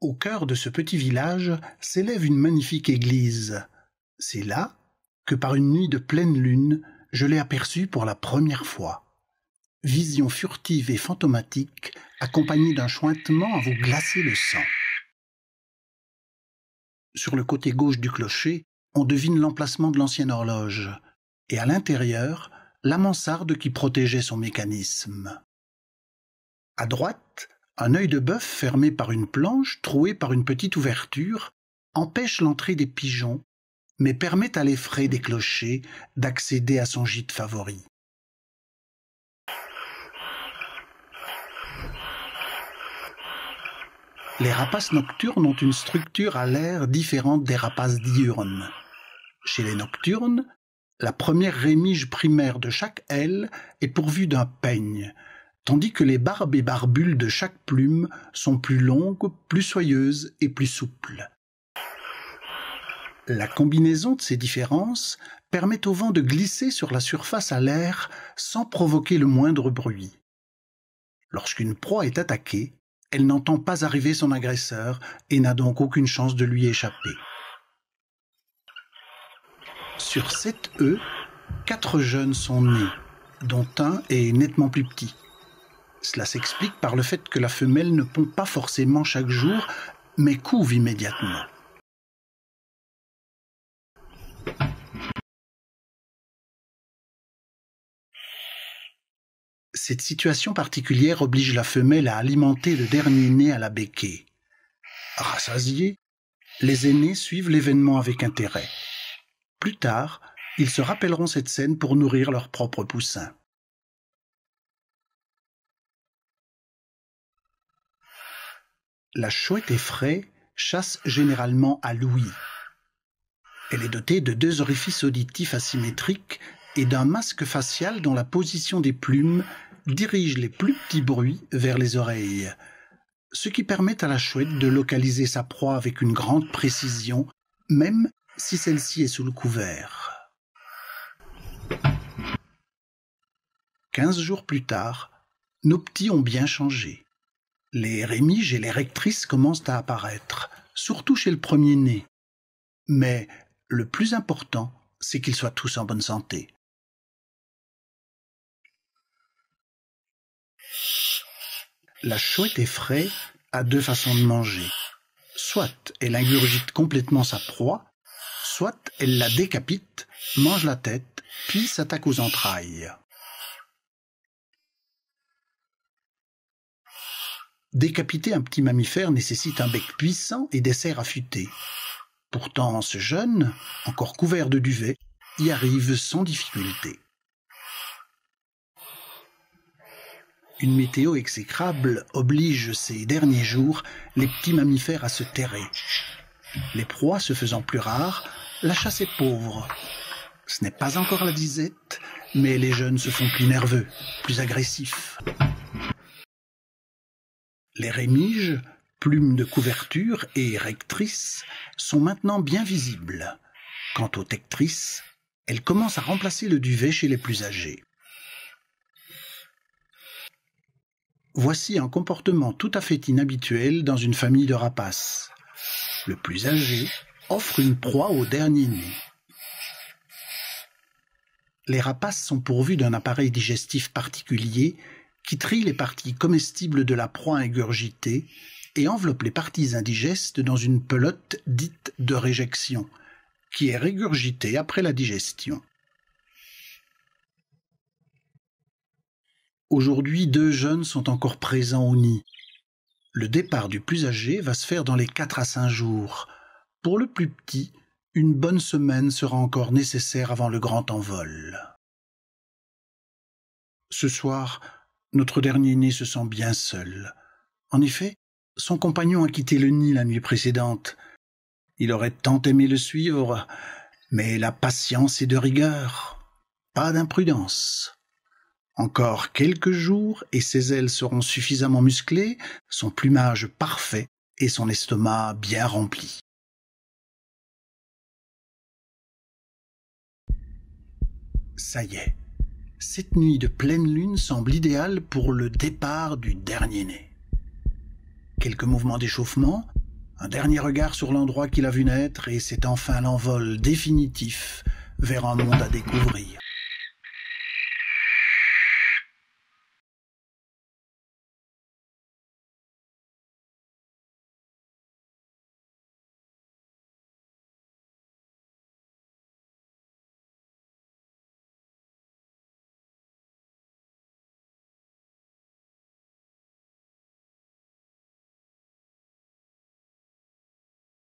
Au cœur de ce petit village s'élève une magnifique église. C'est là que par une nuit de pleine lune, je l'ai aperçue pour la première fois. Vision furtive et fantomatique, accompagnée d'un chuintement à vous glacer le sang. Sur le côté gauche du clocher, on devine l'emplacement de l'ancienne horloge, et à l'intérieur, la mansarde qui protégeait son mécanisme. À droite, un œil de bœuf fermé par une planche, trouée par une petite ouverture, empêche l'entrée des pigeons, mais permet à l'effraie des clochers d'accéder à son gîte favori. Les rapaces nocturnes ont une structure à l'air différente des rapaces diurnes. Chez les nocturnes, la première rémige primaire de chaque aile est pourvue d'un peigne, tandis que les barbes et barbules de chaque plume sont plus longues, plus soyeuses et plus souples. La combinaison de ces différences permet au vent de glisser sur la surface à l'air sans provoquer le moindre bruit. Lorsqu'une proie est attaquée, elle n'entend pas arriver son agresseur et n'a donc aucune chance de lui échapper. Sur 7 œufs, 4 jeunes sont nés, dont un est nettement plus petit. Cela s'explique par le fait que la femelle ne pond pas forcément chaque jour, mais couve immédiatement. Cette situation particulière oblige la femelle à alimenter le dernier né à la becquée. Rassasiés, les aînés suivent l'événement avec intérêt. Plus tard, ils se rappelleront cette scène pour nourrir leurs propres poussins. La chouette effraie chasse généralement à l'ouïe. Elle est dotée de 2 orifices auditifs asymétriques et d'un masque facial dont la position des plumes dirige les plus petits bruits vers les oreilles, ce qui permet à la chouette de localiser sa proie avec une grande précision, même si celle-ci est sous le couvert. 15 jours plus tard, nos petits ont bien changé. Les rémiges et les rectrices commencent à apparaître, surtout chez le premier-né. Mais le plus important, c'est qu'ils soient tous en bonne santé. La chouette effraie a 2 façons de manger. Soit elle ingurgite complètement sa proie, soit elle la décapite, mange la tête, puis s'attaque aux entrailles. Décapiter un petit mammifère nécessite un bec puissant et des serres affûtées. Pourtant, ce jeune, encore couvert de duvet, y arrive sans difficulté. Une météo exécrable oblige ces derniers jours les petits mammifères à se terrer. Les proies se faisant plus rares, la chasse est pauvre. Ce n'est pas encore la disette, mais les jeunes se font plus nerveux, plus agressifs. Les rémiges, plumes de couverture et rectrices sont maintenant bien visibles. Quant aux tectrices, elles commencent à remplacer le duvet chez les plus âgés. Voici un comportement tout à fait inhabituel dans une famille de rapaces. Le plus âgé offre une proie au dernier né. Les rapaces sont pourvus d'un appareil digestif particulier qui trie les parties comestibles de la proie ingurgitée et enveloppe les parties indigestes dans une pelote dite de réjection, qui est régurgitée après la digestion. Aujourd'hui, 2 jeunes sont encore présents au nid. Le départ du plus âgé va se faire dans les 4 à 5 jours. Pour le plus petit, une bonne semaine sera encore nécessaire avant le grand envol. Ce soir, notre dernier né se sent bien seul. En effet, son compagnon a quitté le nid la nuit précédente. Il aurait tant aimé le suivre, mais la patience est de rigueur, pas d'imprudence. Encore quelques jours et ses ailes seront suffisamment musclées, son plumage parfait et son estomac bien rempli. Ça y est, cette nuit de pleine lune semble idéale pour le départ du dernier né. Quelques mouvements d'échauffement, Un dernier regard sur l'endroit qu'il a vu naître et c'est enfin l'envol définitif vers un monde à découvrir.